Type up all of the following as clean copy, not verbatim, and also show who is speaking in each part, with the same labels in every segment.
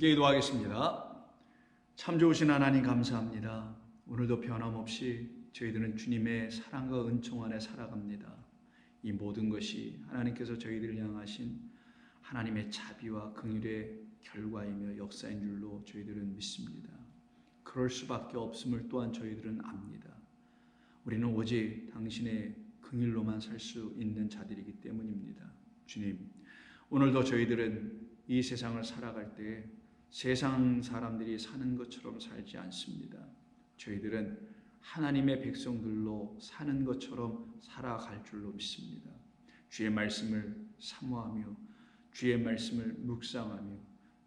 Speaker 1: 함께 기도하겠습니다. 참 좋으신 하나님 감사합니다. 오늘도 변함없이 저희들은 주님의 사랑과 은총 안에 살아갑니다. 이 모든 것이 하나님께서 저희들을 향하신 하나님의 자비와 긍휼의 결과이며 역사인 줄로 저희들은 믿습니다. 그럴 수밖에 없음을 또한 저희들은 압니다. 우리는 오직 당신의 긍휼로만 살 수 있는 자들이기 때문입니다. 주님, 오늘도 저희들은 이 세상을 살아갈 때 세상 사람들이 사는 것처럼 살지 않습니다. 저희들은 하나님의 백성들로 사는 것처럼 살아갈 줄로 믿습니다. 주의 말씀을 사모하며 주의 말씀을 묵상하며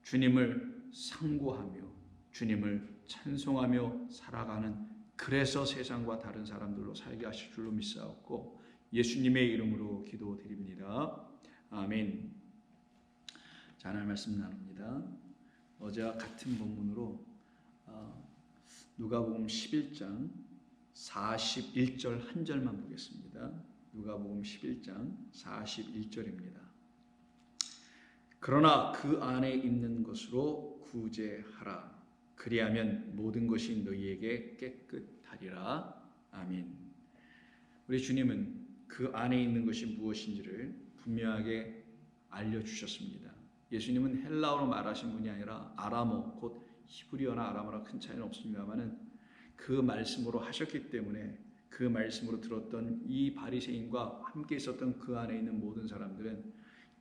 Speaker 1: 주님을 상고하며 주님을 찬송하며 살아가는, 그래서 세상과 다른 사람들로 살게 하실 줄로 믿사옵고 예수님의 이름으로 기도드립니다. 아멘. 자, 하나님 말씀 나눕니다. 어제와 같은 본문으로 누가복음 11장 41절 한 절만 보겠습니다. 누가복음 11장 41절입니다. 그러나 그 안에 있는 것으로 구제하라. 그리하면 모든 것이 너희에게 깨끗하리라. 아멘. 우리 주님은 그 안에 있는 것이 무엇인지를 분명하게 알려주셨습니다. 예수님은 헬라어로 말하신 분이 아니라 아람어, 곧 히브리어나 아람어나 큰 차이는 없습니다만은 그 말씀으로 하셨기 때문에 그 말씀으로 들었던 이 바리새인과 함께 있었던 그 안에 있는 모든 사람들은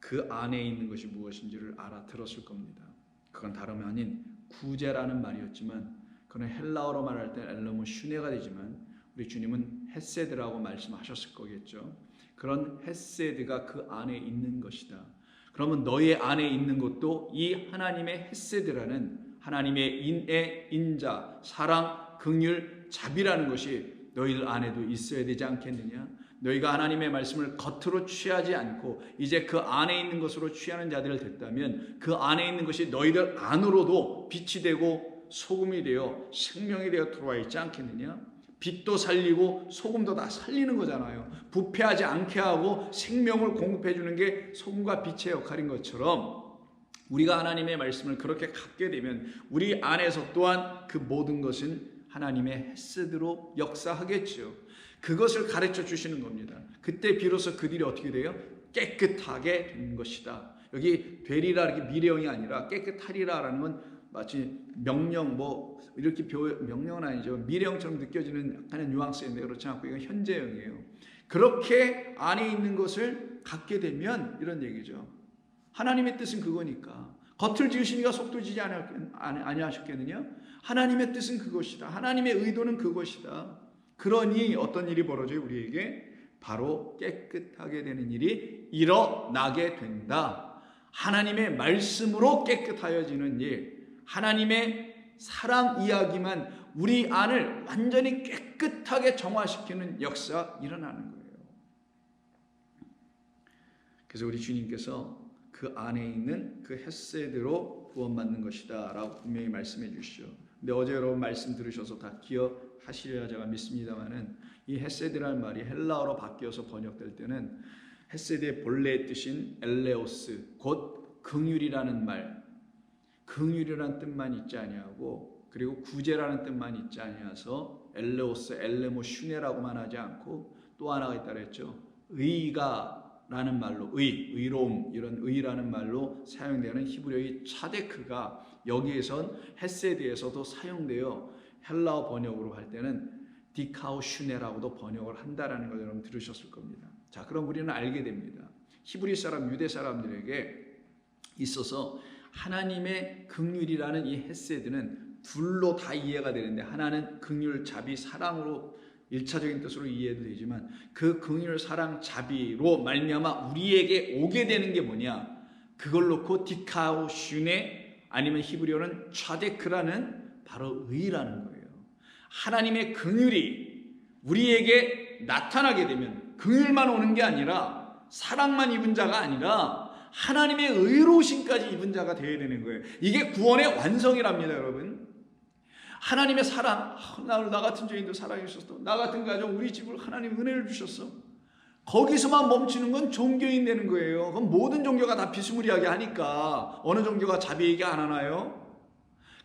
Speaker 1: 그 안에 있는 것이 무엇인지를 알아들었을 겁니다. 그건 다름이 아닌 구제라는 말이었지만 그는 헬라어로 말할 때 엘레모 슈네가 되지만 우리 주님은 헤세드라고 말씀하셨을 거겠죠. 그런 헤세드가 그 안에 있는 것이다. 그러면 너의 안에 있는 것도 이 하나님의 헤세드라는 하나님의 인자, 사랑, 긍휼, 자비라는 것이 너희들 안에도 있어야 되지 않겠느냐? 너희가 하나님의 말씀을 겉으로 취하지 않고 이제 그 안에 있는 것으로 취하는 자들 됐다면 그 안에 있는 것이 너희들 안으로도 빛이 되고 소금이 되어 생명이 되어 들어와 있지 않겠느냐? 빛도 살리고 소금도 다 살리는 거잖아요. 부패하지 않게 하고 생명을 공급해 주는 게 소금과 빛의 역할인 것처럼 우리가 하나님의 말씀을 그렇게 갖게 되면 우리 안에서 또한 그 모든 것은 하나님의 헤세드로 역사하겠죠. 그것을 가르쳐 주시는 겁니다. 그때 비로소 그들이 어떻게 돼요? 깨끗하게 된 것이다. 여기 되리라 이렇게 미래형이 아니라 깨끗하리라라는 건 마치 명령 이렇게 명령은 아니죠. 미래형처럼 느껴지는 약간의 뉘앙스인데 그렇지 않고 이건 현재형이에요. 그렇게 안에 있는 것을 갖게 되면 이런 얘기죠. 하나님의 뜻은 그거니까. 겉을 지으시니까 속도 지지 아니하셨겠느냐? 하나님의 뜻은 그것이다. 하나님의 의도는 그것이다. 그러니 어떤 일이 벌어져요? 우리에게 바로 깨끗하게 되는 일이 일어나게 된다. 하나님의 말씀으로 깨끗하여지는 일, 하나님의 사랑 이야기만 우리 안을 완전히 깨끗하게 정화시키는 역사 일어나는 거예요. 그래서 우리 주님께서 그 안에 있는 그 헤세드로 구원받는 것이다 라고 분명히 말씀해 주시죠. 근데 어제 여러분 말씀 들으셔서 다 기억하시리라 제가 믿습니다만은 이 헤세드라는 말이 헬라어로 바뀌어서 번역될 때는 헤세드의 본래의 뜻인 엘레오스, 곧 긍휼이라는 말, 긍휼이라는 뜻만 있지 아니하고 그리고 구제라는 뜻만 있지 아니하서 엘레오스, 엘레모 슈네라고만 하지 않고 또 하나가 있다 그랬죠. 의가 라는 말로 의로움, 이런 의라는 말로 사용되는 히브리어의 차데크가 여기에선 헤세드에서도 사용되어 헬라어 번역으로 할 때는 디카오슈네라고도 번역을 한다라는 걸 여러분 들으셨을 겁니다. 자, 그럼 우리는 알게 됩니다. 히브리 사람, 유대 사람들에게 있어서 하나님의 긍휼이라는 이 헤세드는 둘로 다 이해가 되는데 하나는 긍휼, 자비, 사랑으로 1차적인 뜻으로 이해도 되지만 그 긍휼, 사랑, 자비로 말미암아 우리에게 오게 되는 게 뭐냐? 그걸 놓고 디카오슈네 아니면 히브리어는 차데크라는 바로 의라는 거예요. 하나님의 긍휼이 우리에게 나타나게 되면 긍휼만 오는 게 아니라 사랑만 입은 자가 아니라 하나님의 의로우심까지 입은 자가 되어야 되는 거예요. 이게 구원의 완성이랍니다, 여러분. 하나님의 사랑, 나 같은 죄인도 사랑해 주셨어. 나 같은 가정, 우리 집을 하나님 은혜를 주셨어. 거기서만 멈추는 건 종교인 되는 거예요. 그럼 모든 종교가 다 비스무리하게 하니까 어느 종교가 자비 얘기 안 하나요?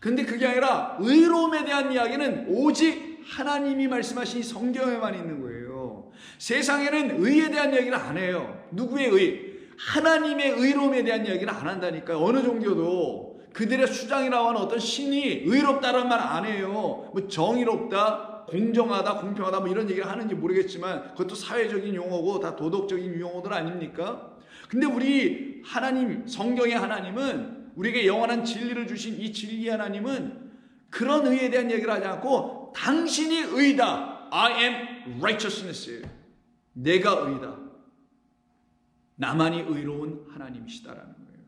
Speaker 1: 근데 그게 아니라 의로움에 대한 이야기는 오직 하나님이 말씀하신 성경에만 있는 거예요. 세상에는 의에 대한 이야기를 안 해요. 누구의 의? 하나님의 의로움에 대한 이야기를 안 한다니까요. 어느 종교도 그들의 주장이라고 하는 어떤 신이 의롭다는 말 안 해요. 뭐 정의롭다, 공정하다, 공평하다 뭐 이런 얘기를 하는지 모르겠지만 그것도 사회적인 용어고 다 도덕적인 용어들 아닙니까? 근데 우리 하나님, 성경의 하나님은, 우리에게 영원한 진리를 주신 이 진리 하나님은 그런 의에 대한 얘기를 하지 않고 당신이 의다. I am righteousness. 내가 의다. 나만이 의로운 하나님이시다라는 거예요.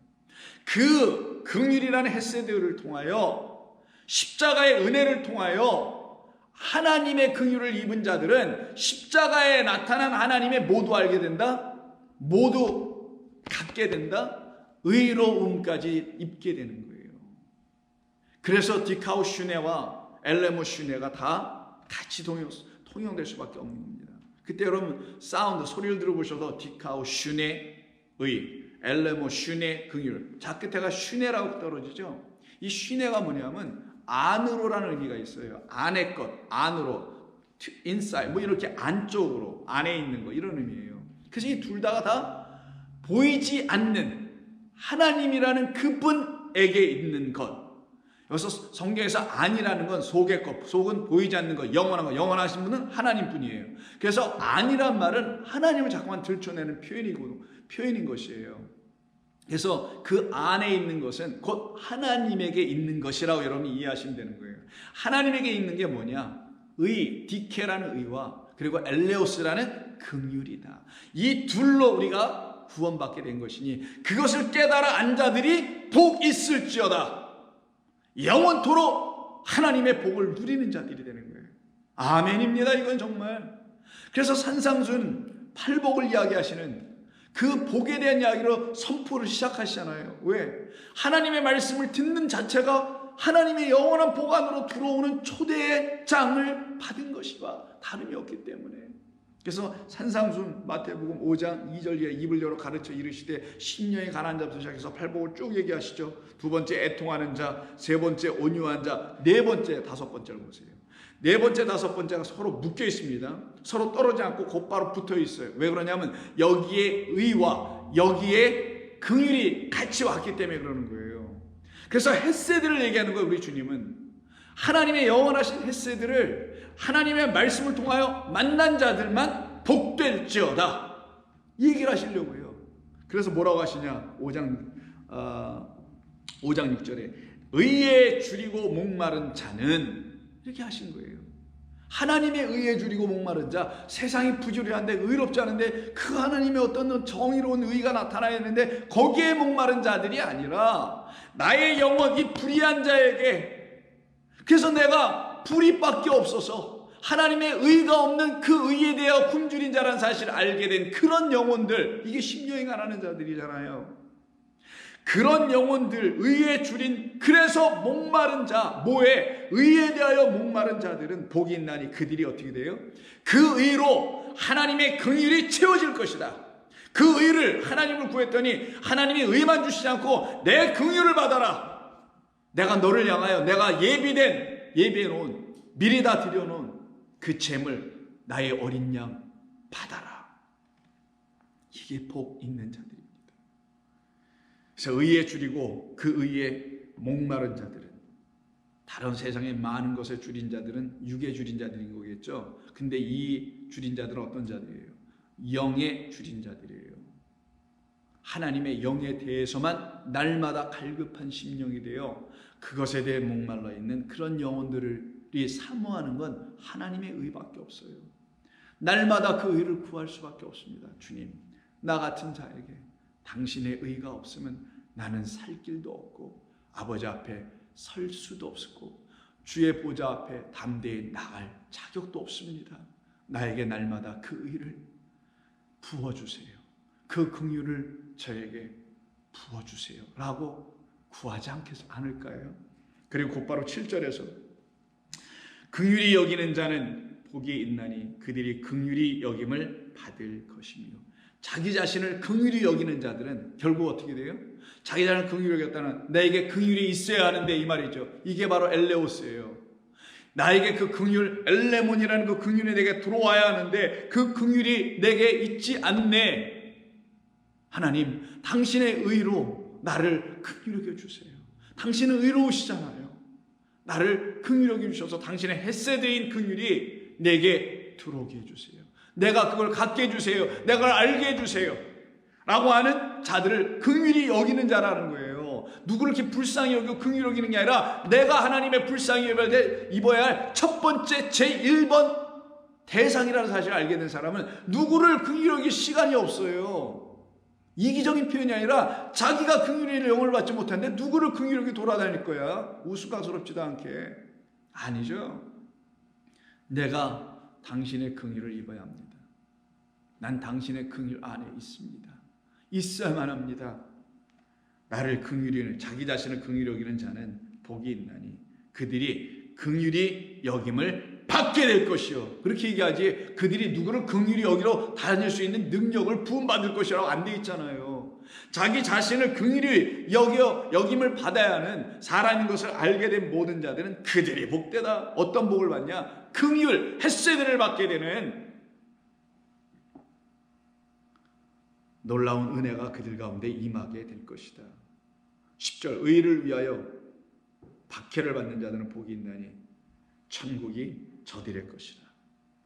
Speaker 1: 그 긍휼이라는 헤세드를 통하여, 십자가의 은혜를 통하여 하나님의 긍휼을 입은 자들은 십자가에 나타난 하나님의 모두 알게 된다. 모두 갖게 된다. 의로움까지 입게 되는 거예요. 그래서 디카우 슈네와 엘레모 슈네가 다 같이 통용될 수밖에 없는 겁니다. 그때 여러분 사운드 소리를 들어보셔서 디카우 슈네 의, 엘레모 슈네 긍휼, 자 끝에가 슈네라고 떨어지죠. 이 슈네가 뭐냐면 안으로라는 의미가 있어요. 안의 것, 안으로, inside, 뭐 이렇게 안쪽으로, 안에 있는 거, 이런 의미예요. 그래서 이 둘 다 보이지 않는 하나님이라는 그분에게 있는 것. 여기서 성경에서 안이라는 건 속의 것, 속은 보이지 않는 것, 영원한 것, 영원하신 분은 하나님뿐이에요. 그래서 안이란 말은 하나님을 자꾸만 들춰내는 표현인 것이에요. 그래서 그 안에 있는 것은 곧 하나님에게 있는 것이라고 여러분이 이해하시면 되는 거예요. 하나님에게 있는 게 뭐냐? 의, 디케라는 의와 그리고 엘레오스라는 긍휼이다. 이 둘로 우리가 구원받게 된 것이니 그것을 깨달아 안 자들이 복 있을지어다. 영원토록 하나님의 복을 누리는 자들이 되는 거예요. 아멘입니다. 이건 정말. 그래서 산상순 팔복을 이야기하시는 그 복에 대한 이야기로 선포를 시작하시잖아요. 왜? 하나님의 말씀을 듣는 자체가 하나님의 영원한 복 안으로 들어오는 초대의 장을 받은 것이와 다름이 없기 때문에. 그래서 산상순 마태복음 5장 2절 이하 입을 열어 가르쳐 이르시되 심령이 가난한 자부터 시작해서 팔복을 쭉 얘기하시죠. 두 번째 애통하는 자, 세 번째 온유한 자, 네 번째 다섯 번째를 보세요. 네 번째 다섯 번째가 서로 묶여 있습니다. 서로 떨어지지 않고 곧바로 붙어 있어요. 왜 그러냐면 여기에 의와 여기에 긍휼이 같이 왔기 때문에 그러는 거예요. 그래서 헤세드를 얘기하는 거예요. 우리 주님은 하나님의 영원하신 헤세드를 하나님의 말씀을 통하여 만난 자들만 복될지어다 이 얘기를 하시려고 해요. 그래서 뭐라고 하시냐? 5장 6절에 의에 줄이고 목마른 자는 이렇게 하신 거예요. 하나님의 의에 줄이고 목마른 자, 세상이 부조리한데 의롭지 않은데 그 하나님의 어떤 정의로운 의가 나타나야 하는데 거기에 목마른 자들이 아니라 나의 영혼, 이 불의한 자에게, 그래서 내가 불의밖에 없어서 하나님의 의가 없는 그 의에 대하여 굶주린 자라는 사실을 알게 된 그런 영혼들, 이게 심령행하는 자들이잖아요. 그런 영혼들, 의에 줄인, 그래서 목마른 자, 뭐에? 의에 대하여 목마른 자들은 복이 있나니 그들이 어떻게 돼요? 그 의로 하나님의 긍휼이 채워질 것이다. 그 의를, 하나님을 구했더니 하나님이 의만 주시지 않고 내 긍휼을 받아라. 내가 너를 향하여 내가 예비해 놓은, 미리 다 드려놓은 그 재물, 나의 어린 양 받아라. 이게 복 있는 자들입니다. 그래서 의에 줄이고 그 의에 목마른 자들은, 다른 세상에 많은 것에 줄인 자들은 육에 줄인 자들인 거겠죠. 근데 이 줄인 자들은 어떤 자들이에요? 영에 줄인 자들이에요. 하나님의 영에 대해서만 날마다 갈급한 심령이 되어 그것에 대해 목말라 있는 그런 영혼들이 사모하는 건 하나님의 의밖에 없어요. 날마다 그 의를 구할 수밖에 없습니다. 주님, 나 같은 자에게 당신의 의가 없으면 나는 살 길도 없고 아버지 앞에 설 수도 없고 주의 보좌 앞에 담대히 나갈 자격도 없습니다. 나에게 날마다 그 의를 부어주세요. 그 긍휼을 저에게 부어주세요 라고 구하지 않을까요? 그리고 곧바로 7절에서 긍휼히 여기는 자는 복이 있나니 그들이 긍휼히 여김을 받을 것이며 자기 자신을 긍휼히 여기는 자들은 결국 어떻게 돼요? 자기 자신을 긍휼히 여겼다는 내게 긍휼이 있어야 하는데 이 말이죠. 이게 바로 엘레오스예요. 나에게 그 긍휼, 엘레몬이라는 그 긍휼이 내게 들어와야 하는데 그 긍휼이 내게 있지 않네. 하나님, 당신의 의로 나를 긍휼히 여겨주세요. 당신은 의로우시잖아요. 나를 긍휼히 여겨주셔서 당신의 헤세드인 긍휼이 내게 들어오게 해주세요. 내가 그걸 갖게 해주세요. 내가 그걸 알게 해주세요. 라고 하는 자들을 긍휼히 여기는 자라는 거예요. 누구를 이렇게 불쌍히 여기고 긍휼히 여기는 게 아니라 내가 하나님의 불쌍히 입어야 할 첫 번째 제1번 대상이라는 사실을 알게 된 사람은 누구를 긍휼히 여길 시간이 없어요. 이기적인 표현이 아니라 자기가 긍휼의 영을 받지 못하는데 누구를 긍휼히 여기 돌아다닐 거야? 우스꽝스럽지도 않게. 아니죠. 내가 당신의 긍휼을 입어야 합니다. 난 당신의 긍휼 안에 있습니다. 있어야만 합니다. 나를 긍휼히 여기는, 자기 자신을 긍휼히 여기는 자는 복이 있나니 그들이 긍휼히 여김을 받게 될 것이요. 그렇게 얘기하지 그들이 누구를 긍휼히 여기러 다닐 수 있는 능력을 부음받을 것이라고 안 돼 있잖아요. 자기 자신을 긍휼히 여김을 받아야 하는 사람인 것을 알게 된 모든 자들은 그들이 복되다. 어떤 복을 받냐? 긍휼, 헤세드를 받게 되는 놀라운 은혜가 그들 가운데 임하게 될 것이다. 10절 의를 위하여 박해를 받는 자들은 복이 있나니 천국이 저들의 것이다.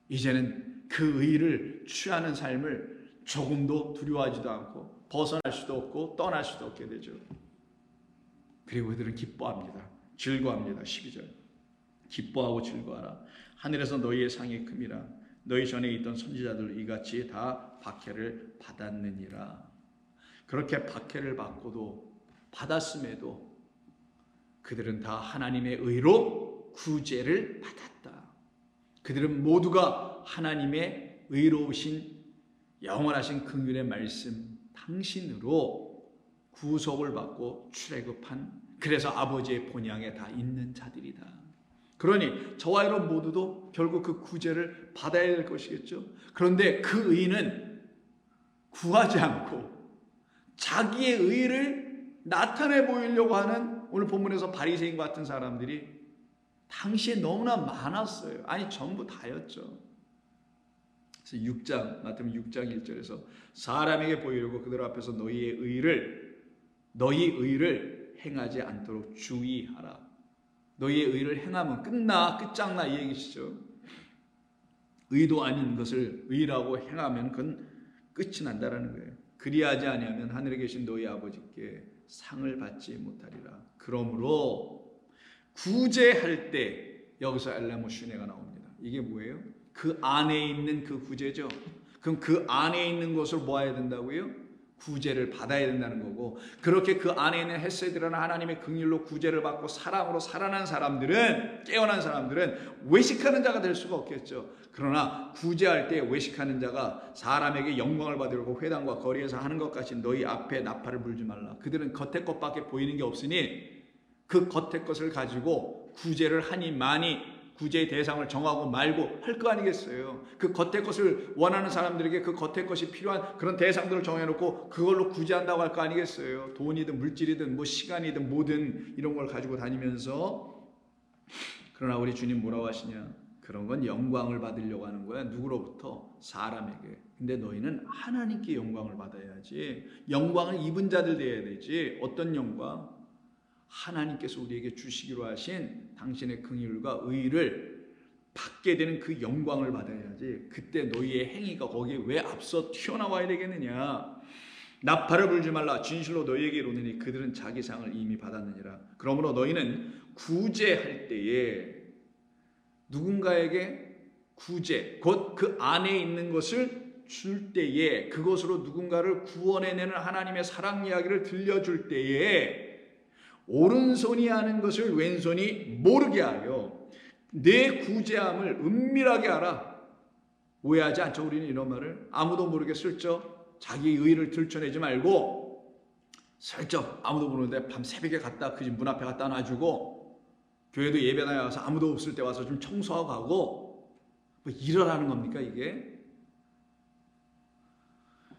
Speaker 1: 이제는 그 의를 취하는 삶을 조금도 두려워하지도 않고 벗어날 수도 없고 떠날 수도 없게 되죠. 그리고 그들은 기뻐합니다. 즐거워합니다. 12절 기뻐하고 즐거워하라. 하늘에서 너희의 상이 큼이라. 너희 전에 있던 선지자들 이같이 다 박해를 받았느니라. 그렇게 박해를 받았음에도 그들은 다 하나님의 의로 구제를 받았다. 그들은 모두가 하나님의 의로우신 영원하신 긍휼의 말씀 당신으로 구속을 받고 출애굽한, 그래서 아버지의 본향에 다 있는 자들이다. 그러니 저와 여러분 모두도 결국 그 구제를 받아야 될 것이겠죠. 그런데 그 의는 구하지 않고 자기의 의를 나타내 보이려고 하는 오늘 본문에서 바리새인 같은 사람들이 당시에 너무나 많았어요. 아니 전부 다였죠. 그래서 6장 마태복음 6장 1절에서 사람에게 보이려고 그들 앞에서 너희 의를 행하지 않도록 주의하라. 너희의 의를 행하면 끝장나 이 얘기시죠. 의도 아닌 것을 의라고 행하면 그건 끝이 난다라는 거예요. 그리하지 아니하면 하늘에 계신 너희 아버지께 상을 받지 못하리라. 그러므로 구제할 때 여기서 엘레모슈네가 나옵니다. 이게 뭐예요? 그 안에 있는 그 구제죠. 그럼 그 안에 있는 것을 뭐 해야 된다고요? 구제를 받아야 된다는 거고, 그렇게 그 안에 있는 헤세드라는 하나님의 긍휼로 구제를 받고 사랑으로 살아난 사람들은, 깨어난 사람들은 외식하는 자가 될 수가 없겠죠. 그러나 구제할 때 외식하는 자가 사람에게 영광을 받으려고 회당과 거리에서 하는 것 같이 너희 앞에 나팔을 불지 말라. 그들은 겉의 것밖에 보이는 게 없으니 그 겉의 것을 가지고 구제를 하니 많이 구제의 대상을 정하고 말고 할 거 아니겠어요. 그 겉의 것을 원하는 사람들에게 그 겉의 것이 필요한 그런 대상들을 정해놓고 그걸로 구제한다고 할 거 아니겠어요. 돈이든 물질이든 뭐 시간이든 뭐든 이런 걸 가지고 다니면서. 그러나 우리 주님 뭐라고 하시냐? 그런 건 영광을 받으려고 하는 거야. 누구로부터? 사람에게. 근데 너희는 하나님께 영광을 받아야지. 영광을 입은 자들 돼야 되지. 어떤 영광? 하나님께서 우리에게 주시기로 하신 당신의 긍휼과 의를 받게 되는 그 영광을 받아야지. 그때 너희의 행위가 거기에 왜 앞서 튀어나와야 되겠느냐. 나팔을 불지 말라. 진실로 너희에게 이르노니 그들은 자기 상을 이미 받았느니라. 그러므로 너희는 구제할 때에 누군가에게 구제, 곧 그 안에 있는 것을 줄 때에, 그것으로 누군가를 구원해내는 하나님의 사랑 이야기를 들려줄 때에 오른손이 하는 것을 왼손이 모르게 하여 내 구제함을 은밀하게 알아. 오해하지 않죠? 우리는 이런 말을 아무도 모르게 슬쩍 자기 의의를 들춰내지 말고 슬쩍 아무도 모르는데 밤 새벽에 갔다 그 집 문 앞에 갖다 놔주고 교회도 예배 나가서 아무도 없을 때 와서 좀 청소하고 가고 뭐 이러라는 겁니까 이게?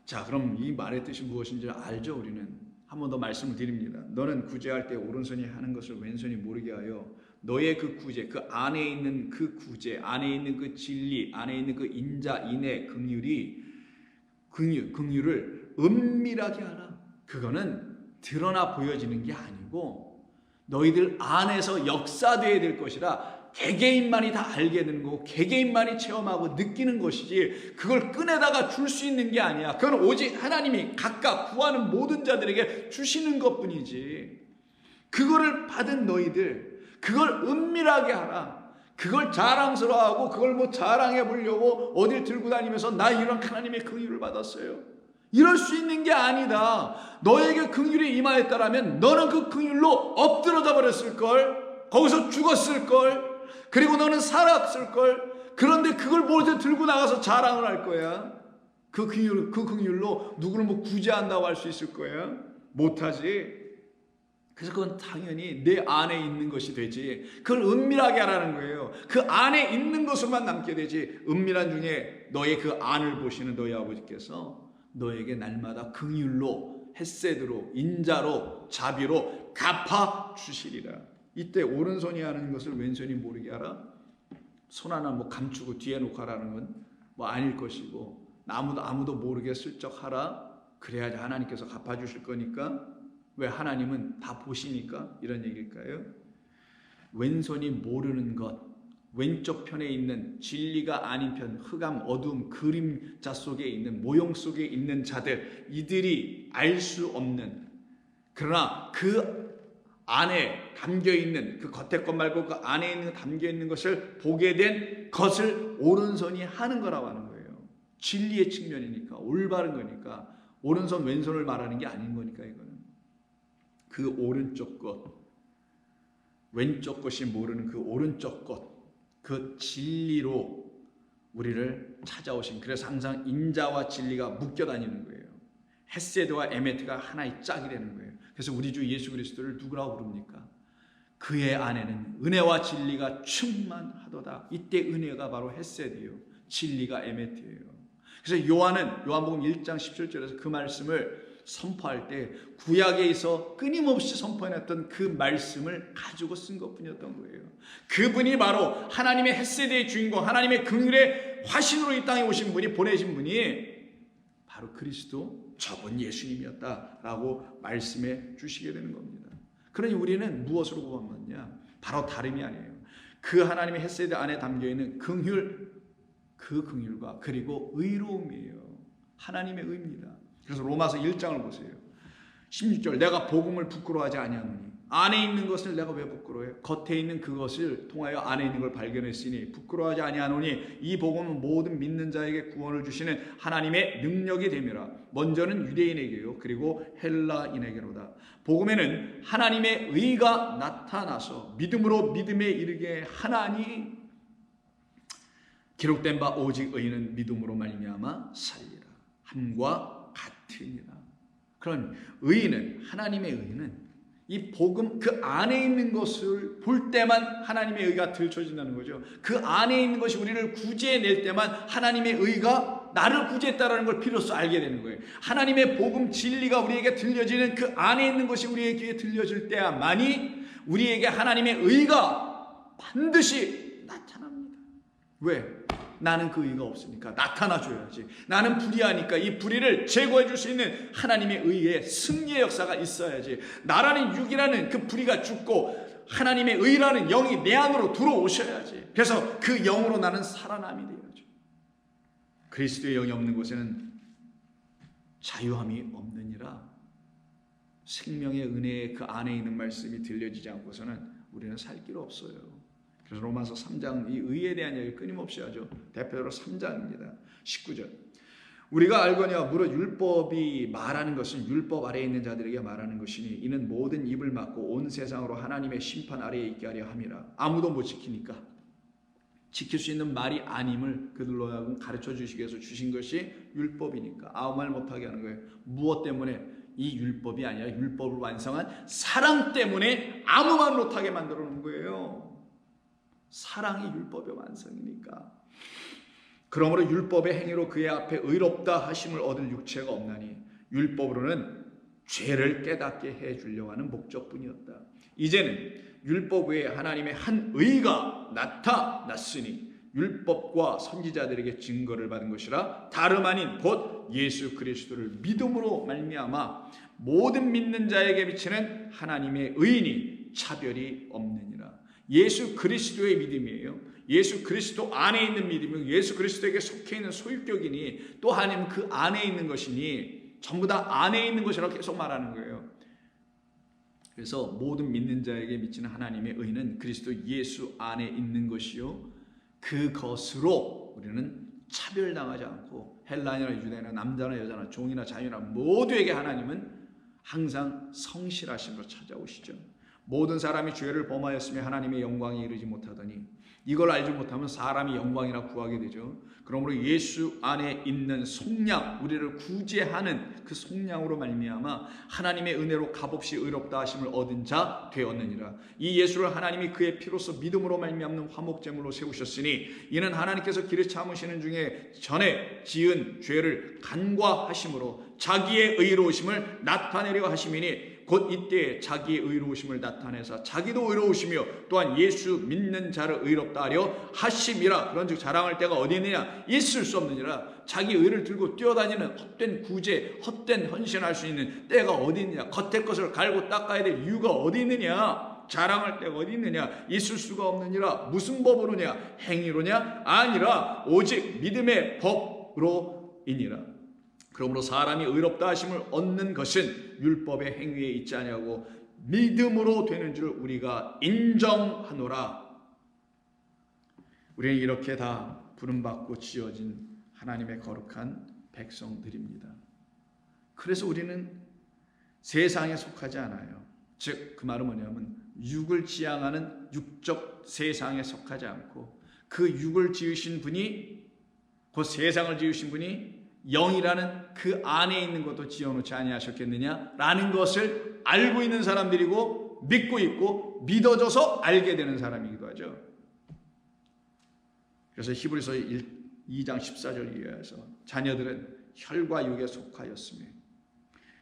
Speaker 1: 자, 그럼 이 말의 뜻이 무엇인지 알죠? 우리는 한 번 더 말씀을 드립니다. 너는 구제할 때 오른손이 하는 것을 왼손이 모르게 하여 너의 그 구제, 그 안에 있는 그 구제, 안에 있는 그 진리, 안에 있는 그 인자, 인애, 긍휼을 은밀하게 하라. 그거는 드러나 보여지는 게 아니고 너희들 안에서 역사되어야 될 것이라. 개개인만이 다 알게 되는 거고 개개인만이 체험하고 느끼는 것이지 그걸 꺼내다가 줄 수 있는 게 아니야. 그건 오직 하나님이 각각 구하는 모든 자들에게 주시는 것뿐이지. 그거를 받은 너희들 그걸 은밀하게 하라. 그걸 자랑스러워하고 그걸 뭐 자랑해 보려고 어딜 들고 다니면서 나 이런 하나님의 긍휼을 받았어요, 이럴 수 있는 게 아니다. 너에게 긍휼이 임하였다라면 너는 그 긍휼로 엎드러져 버렸을걸. 거기서 죽었을걸. 그리고 너는 살았을걸. 그런데 그걸 모두 들고 나가서 자랑을 할 거야. 그 긍휼로 누구를 뭐 구제한다고 할 수 있을 거야? 못하지. 그래서 그건 당연히 내 안에 있는 것이 되지. 그걸 은밀하게 하라는 거예요. 그 안에 있는 것으로만 남게 되지. 은밀한 중에 너의 그 안을 보시는 너희 아버지께서 너에게 날마다 긍휼로, 헤세드로, 인자로, 자비로 갚아 주시리라. 이때 오른손이 하는 것을 왼손이 모르게 하라. 손 하나 뭐 감추고 뒤에 놓고 하라는 건 뭐 아닐 것이고 아무도 모르게 슬쩍 하라. 그래야지 하나님께서 갚아주실 거니까. 왜? 하나님은 다 보시니까. 이런 얘기일까요? 왼손이 모르는 것, 왼쪽 편에 있는 진리가 아닌 편, 흑암, 어두움, 그림자 속에 있는, 모형 속에 있는 자들, 이들이 알 수 없는, 그러나 그 안에 담겨있는, 그 겉에 것 말고 그 안에 있는 담겨있는 것을 보게 된 것을 오른손이 하는 거라고 하는 거예요. 진리의 측면이니까, 올바른 거니까. 오른손 왼손을 말하는 게 아닌 거니까. 이거는 그 오른쪽 것, 왼쪽 것이 모르는 그 오른쪽 것, 그 진리로 우리를 찾아오신, 그래서 항상 인자와 진리가 묶여 다니는 거예요. 헤세드와 에메트가 하나의 짝이 되는 거예요. 그래서 우리 주 예수 그리스도를 누구라고 부릅니까? 그의 안에는 은혜와 진리가 충만하도다. 이때 은혜가 바로 헤세드예요. 진리가 에메트예요. 그래서 요한복음 1장 17절에서 그 말씀을 선포할 때 구약에서 끊임없이 선포해냈던 그 말씀을 가지고 쓴 것뿐이었던 거예요. 그분이 바로 하나님의 헤세드의 주인공, 하나님의 긍휼의 화신으로 이 땅에 오신 분이, 보내신 분이 바로 그리스도, 저분 예수님이었다라고 말씀해 주시게 되는 겁니다. 그러니 우리는 무엇으로 구원받냐? 바로 다름이 아니에요. 그 하나님의 헤세드 안에 담겨있는 긍휼, 그 긍휼과 그리고 의로움이에요. 하나님의 의입니다. 그래서 로마서 1장을 보세요. 16절, 내가 복음을 부끄러워하지 아니하노니. 안에 있는 것을 내가 왜 부끄러워해? 겉에 있는 그것을 통하여 안에 있는 걸 발견했으니 부끄러워하지 아니하노니 이 복음은 모든 믿는 자에게 구원을 주시는 하나님의 능력이 됨이라. 먼저는 유대인에게요, 그리고 헬라인에게로다. 복음에는 하나님의 의가 나타나서 믿음으로 믿음에 이르게 하나니 기록된 바 오직 의인은 믿음으로 말미암아 살리라 함과 같으니라. 그런 의인은, 하나님의 의인은 이 복음 그 안에 있는 것을 볼 때만 하나님의 의가 들춰진다는 거죠. 그 안에 있는 것이 우리를 구제해낼 때만 하나님의 의가 나를 구제했다는 걸 비로소 알게 되는 거예요. 하나님의 복음 진리가 우리에게 들려지는 그 안에 있는 것이 우리에게 들려질 때야만이 우리에게 하나님의 의가 반드시 나타납니다. 왜? 나는 그 의가 없으니까 나타나줘야지. 나는 불의하니까 이 불의를 제거해 줄 수 있는 하나님의 의의 승리의 역사가 있어야지. 나라는 육이라는 그 불의가 죽고 하나님의 의라는 영이 내 안으로 들어오셔야지. 그래서 그 영으로 나는 살아남이 되어야죠. 그리스도의 영이 없는 곳에는 자유함이 없느니라. 생명의 은혜의 그 안에 있는 말씀이 들려지지 않고서는 우리는 살 길 없어요. 그래서 로마서 3장 이 의에 대한 이야기를 끊임없이 하죠. 대표로 3장입니다. 19절. 우리가 알거니와 무릇 율법이 말하는 것은 율법 아래에 있는 자들에게 말하는 것이니 이는 모든 입을 막고 온 세상으로 하나님의 심판 아래에 있게 하려 함이라. 아무도 못 지키니까, 지킬 수 있는 말이 아님을 그들로 하여금 가르쳐 주시기 위해서 주신 것이 율법이니까 아무 말 못하게 하는 거예요. 무엇 때문에? 이 율법이 아니라 율법을 완성한 사랑 때문에 아무 말 못하게 만들어 놓은 거예요. 사랑이 율법의 완성이니까. 그러므로 율법의 행위로 그의 앞에 의롭다 하심을 얻을 육체가 없나니 율법으로는 죄를 깨닫게 해주려고 하는 목적뿐이었다. 이제는 율법 외에 하나님의 한 의가 나타났으니 율법과 선지자들에게 증거를 받은 것이라 다름 아닌 곧 예수 그리스도를 믿음으로 말미암아 모든 믿는 자에게 비치는 하나님의 의인이 차별이 없느니라. 예수 그리스도의 믿음이에요. 예수 그리스도 안에 있는 믿음이고 예수 그리스도에게 속해 있는 소유격이니 또 하나님 그 안에 있는 것이니 전부 다 안에 있는 것이라고 계속 말하는 거예요. 그래서 모든 믿는 자에게 미치는 하나님의 의는 그리스도 예수 안에 있는 것이요 그것으로 우리는 차별당하지 않고 헬라인이나 유대인이나 남자나 여자나 종이나 자유나 모두에게 하나님은 항상 성실하심으로 찾아오시죠. 모든 사람이 죄를 범하였으며 하나님의 영광에 이르지 못하더니 이걸 알지 못하면 사람이 영광이나 구하게 되죠. 그러므로 예수 안에 있는 속량, 우리를 구제하는 그 속량으로 말미암아 하나님의 은혜로 값없이 의롭다 하심을 얻은 자 되었느니라. 이 예수를 하나님이 그의 피로서 믿음으로 말미암는 화목제물로 세우셨으니 이는 하나님께서 길에 참으시는 중에 전에 지은 죄를 간과하심으로 자기의 의로우심을 나타내려 하심이니 곧 이때 자기의 의로우심을 나타내사 자기도 의로우시며 또한 예수 믿는 자를 의롭다 하려 하심이라. 그런즉 자랑할 때가 어디 있느냐? 있을 수 없느니라. 자기 의를 들고 뛰어다니는 헛된 구제, 헛된 헌신할 수 있는 때가 어디 있느냐? 겉의 것을 갈고 닦아야 될 이유가 어디 있느냐? 자랑할 때가 어디 있느냐? 있을 수가 없느니라. 무슨 법으로냐? 행위로냐? 아니라 오직 믿음의 법으로이니라. 그러므로 사람이 의롭다 하심을 얻는 것은 율법의 행위에 있지 아니하고 믿음으로 되는 줄 우리가 인정하노라. 우리는 이렇게 다 부름받고 지어진 하나님의 거룩한 백성들입니다. 그래서 우리는 세상에 속하지 않아요. 즉 그 말은 뭐냐면 육을 지향하는 육적 세상에 속하지 않고 그 육을 지으신 분이 그 세상을 지으신 분이 영이라는 그 안에 있는 것도 지어놓지 아니하셨겠느냐라는 것을 알고 있는 사람들이고 믿고 있고 믿어져서 알게 되는 사람이기도 하죠. 그래서 히브리서 2장 14절에 의해서 자녀들은 혈과 육에 속하였으며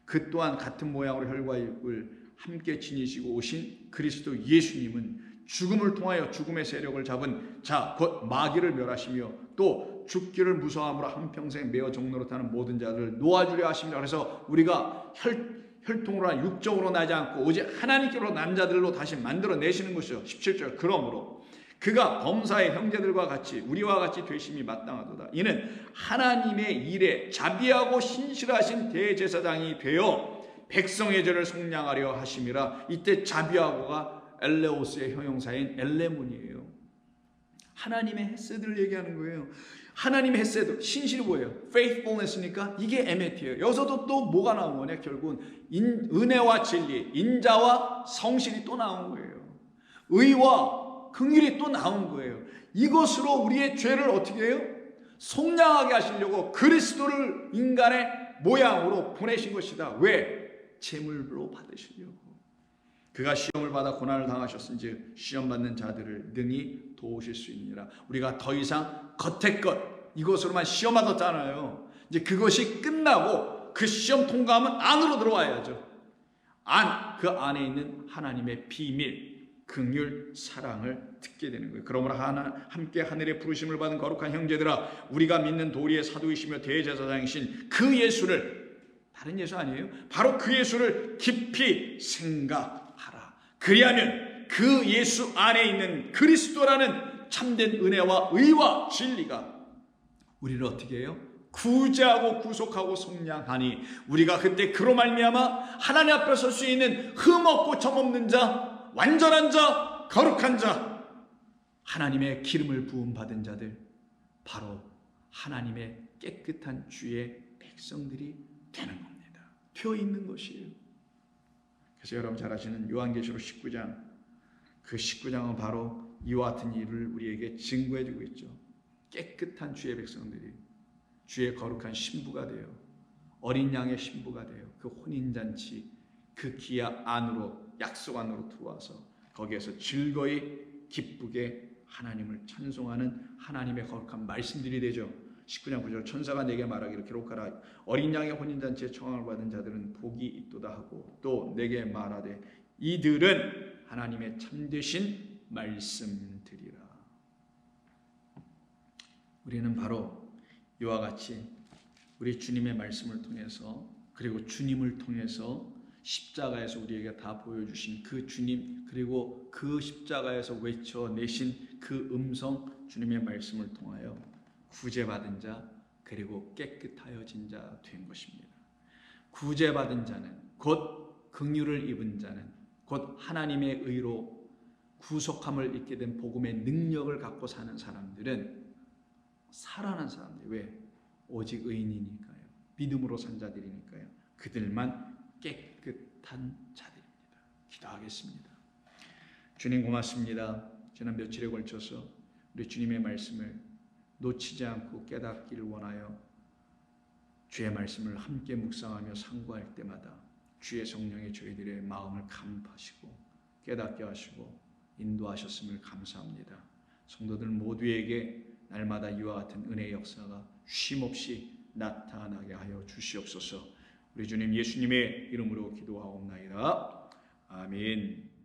Speaker 1: 그 또한 같은 모양으로 혈과 육을 함께 지니시고 오신 그리스도 예수님은 죽음을 통하여 죽음의 세력을 잡은 자 곧 마귀를 멸하시며 또 죽기를 무서워함으로 한평생 매어 종로로 타는 모든 자들을 놓아주려 하십니다. 그래서 우리가 혈통으로나 육적으로 나지 않고 오직 하나님께로 난 자들로 다시 만들어내시는 것이죠. 17절 그러므로 그가 범사의 형제들과 같이 우리와 같이 되심이 마땅하도다. 이는 하나님의 일에 자비하고 신실하신 대제사장이 되어 백성의 죄를 속량하려 하심이라. 이때 자비하고가 엘레오스의 형용사인 엘레문이에요. 하나님의 헤세드를 얘기하는 거예요. 하나님의 헤세드, 신실이 뭐예요? faithfulness니까 이게 에메티예요. 여기서도 또 뭐가 나온 거냐? 결국은 은혜와 진리, 인자와 성실이 또 나온 거예요. 의와 긍휼이 또 나온 거예요. 이것으로 우리의 죄를 어떻게 해요? 속량하게 하시려고 그리스도를 인간의 모양으로 보내신 것이다. 왜? 제물로 받으시려고. 그가 시험을 받아 고난을 당하셨은즉 시험 받는 자들을 능히 도우실 수 있느니라. 우리가 더 이상 겉의 것 이것으로만 시험 받았잖아요. 이제 그것이 끝나고 그 시험 통과하면 안으로 들어와야죠. 그 안에 있는 하나님의 비밀, 긍휼, 사랑을 듣게 되는 거예요. 그러므로 함께 하늘의 부르심을 받은 거룩한 형제들아, 우리가 믿는 도리의 사도이시며 대제사장이신 그 예수를, 다른 예수 아니에요? 바로 그 예수를 깊이 생각하라. 그리하면 그 예수 안에 있는 그리스도라는 참된 은혜와 의와 진리가 우리를 어떻게 해요? 구제하고 구속하고 속량하니 우리가 그때 그로 말미암아 하나님 앞에 설 수 있는 흠없고 점없는 자, 완전한 자, 거룩한 자, 하나님의 기름을 부음 받은 자들, 바로 하나님의 깨끗한 주의 백성들이 되는 겁니다. 되어 있는 것이에요. 그래서 여러분 잘 아시는 요한계시록 19장, 그 19장은 바로 이와 같은 일을 우리에게 증거해 주고 있죠. 깨끗한 주의 백성들이 주의 거룩한 신부가 되어 어린 양의 신부가 되어 그 혼인잔치 그 기약 안으로, 약속 안으로 들어와서 거기에서 즐거이 기쁘게 하나님을 찬송하는 하나님의 거룩한 말씀들이 되죠. 19장 9절 천사가 내게 말하기를 기록하라. 어린 양의 혼인잔치에 청함을 받은 자들은 복이 있도다 하고 또 내게 말하되 이들은 하나님의 참되신 말씀들이라. 우리는 바로 이와 같이 우리 주님의 말씀을 통해서 그리고 주님을 통해서 십자가에서 우리에게 다 보여주신 그 주님 그리고 그 십자가에서 외쳐내신 그 음성 주님의 말씀을 통하여 구제받은 자 그리고 깨끗하여진 자 된 것입니다. 구제받은 자는 곧 긍휼을 입은 자는 곧 하나님의 의로 구속함을 입게 된 복음의 능력을 갖고 사는 사람들은 살아난 사람들. 왜? 오직 의인이니까요. 믿음으로 산 자들이니까요. 그들만 깨끗한 자들입니다. 기도하겠습니다. 주님 고맙습니다. 지난 며칠에 걸쳐서 우리 주님의 말씀을 놓치지 않고 깨닫기를 원하여 주의 말씀을 함께 묵상하며 상고할 때마다 주의 성령이 저희들의 마음을 감입하시고 깨닫게 하시고 인도하셨음을 감사합니다. 성도들 모두에게 날마다 이와 같은 은혜의 역사가 쉼없이 나타나게 하여 주시옵소서. 우리 주님 예수님의 이름으로 기도하옵나이다. 아멘.